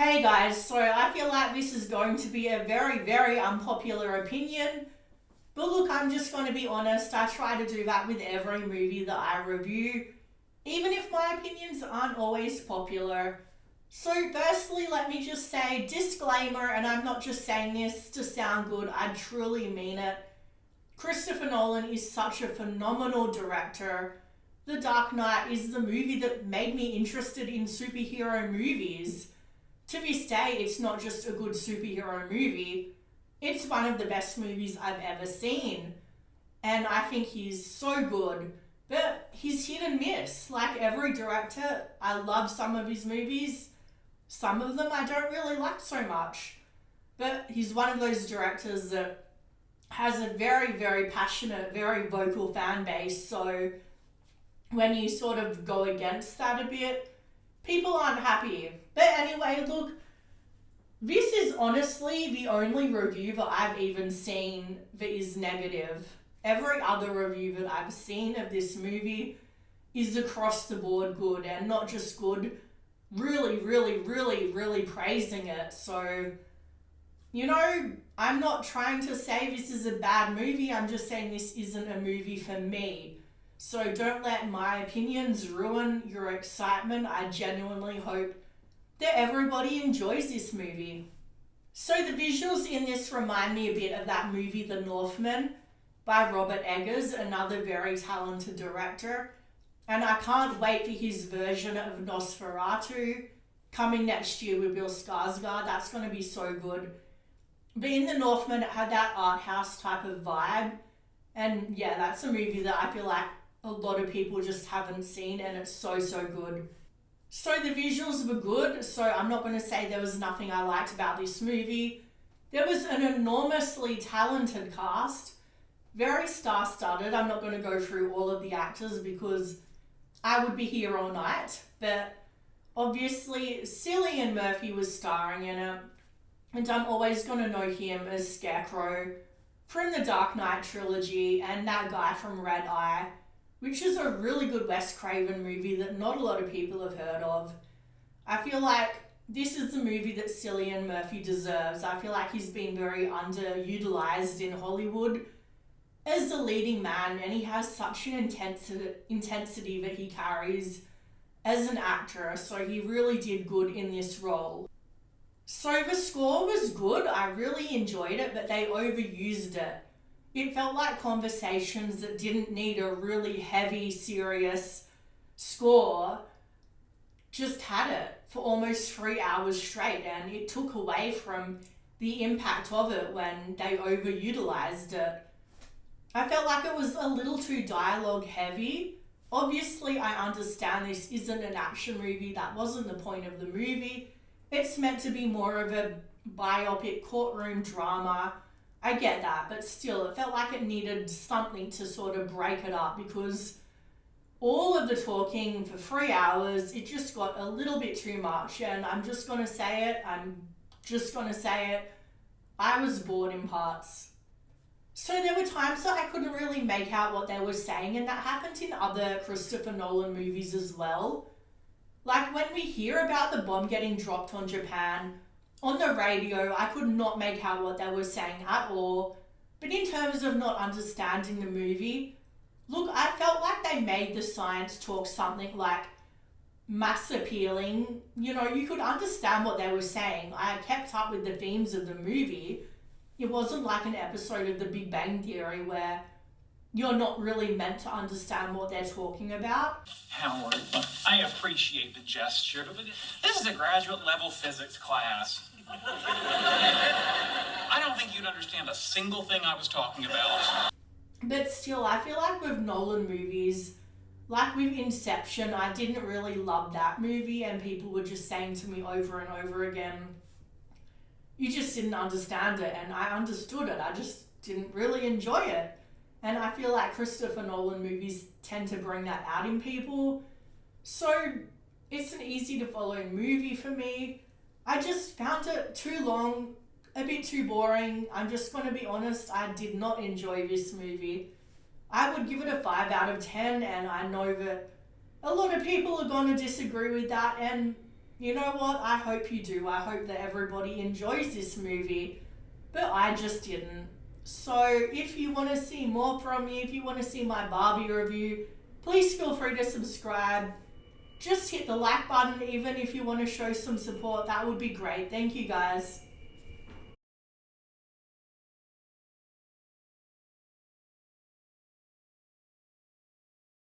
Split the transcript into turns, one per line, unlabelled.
Hey guys, so I feel like this is going to be a very, very unpopular opinion. But look, I'm just going to be honest. I try to do that with every movie that I review, even if my opinions aren't always popular. So, firstly, let me just say disclaimer, and I'm not just saying this to sound good, I truly mean it. Christopher Nolan is such a phenomenal director. The Dark Knight is the movie that made me interested in superhero movies. To this day, it's not just a good superhero movie, it's one of the best movies I've ever seen. And I think he's so good, but he's hit and miss. Like every director, I love some of his movies, some of them I don't really like so much. But he's one of those directors that has a very, very passionate, very vocal fan base. So when you sort of go against that a bit, people aren't happy. But anyway, look, this is honestly the only review that I've even seen that is negative. Every other review that I've seen of this movie is across the board good, and not just good, really, really, really, really praising it. So, I'm not trying to say this is a bad movie, I'm just saying this isn't a movie for me. So don't let my opinions ruin your excitement. I genuinely hope that everybody enjoys this movie. So the visuals in this remind me a bit of that movie The Northman by Robert Eggers, another very talented director. And I can't wait for his version of Nosferatu coming next year with Bill Skarsgård. That's going to be so good. But in The Northman, it had that art house type of vibe. And yeah, that's a movie that I feel like a lot of people just haven't seen, and it's so, so good. So the visuals were good, so I'm not going to say there was nothing I liked about this movie. There was an enormously talented cast, very star-studded. I'm not going to go through all of the actors because I would be here all night, but obviously Cillian Murphy was starring in it, and I'm always going to know him as Scarecrow from the Dark Knight trilogy and that guy from Red Eye, which is a really good Wes Craven movie that not a lot of people have heard of. I feel like this is the movie that Cillian Murphy deserves. I feel like he's been very underutilized in Hollywood as a leading man, and he has such an intensity that he carries as an actor, so he really did good in this role. So the score was good, I really enjoyed it, but they overused it. It felt like conversations that didn't need a really heavy, serious score just had it for almost 3 hours straight, and it took away from the impact of it when they overutilized it. I felt like it was a little too dialogue heavy. Obviously, I understand this isn't an action movie. That wasn't the point of the movie. It's meant to be more of a biopic courtroom drama. I get that, but still, it felt like it needed something to sort of break it up, because all of the talking for 3 hours, it just got a little bit too much, and I'm just going to say it. I was bored in parts. So there were times that I couldn't really make out what they were saying, and that happened in other Christopher Nolan movies as well. Like when we hear about the bomb getting dropped on Japan, on the radio, I could not make out what they were saying at all. But in terms of not understanding the movie, look, I felt like they made the science talk something like mass appealing. You could understand what they were saying. I kept up with the themes of the movie. It wasn't like an episode of The Big Bang Theory where you're not really meant to understand what they're talking about.
Howard, I appreciate the gesture, but this is a graduate level physics class. I don't think you'd understand a single thing I was talking about.
But still, I feel like with Nolan movies, like with Inception, I didn't really love that movie, and people were just saying to me over and over again, you just didn't understand it, and I understood it. I just didn't really enjoy it. And I feel like Christopher Nolan movies tend to bring that out in people. So it's an easy to follow movie for me. I just found it too long, a bit too boring. I'm just going to be honest, I did not enjoy this movie. I would give it a 5 out of 10, and I know that a lot of people are going to disagree with that, and You know what? I hope you do. I hope that everybody enjoys this movie, but I just didn't. So if you want to see more from me, if you want to see my Barbie review, please feel free to subscribe. Just hit the like button, even if you want to show some support. That would be great. Thank you, guys.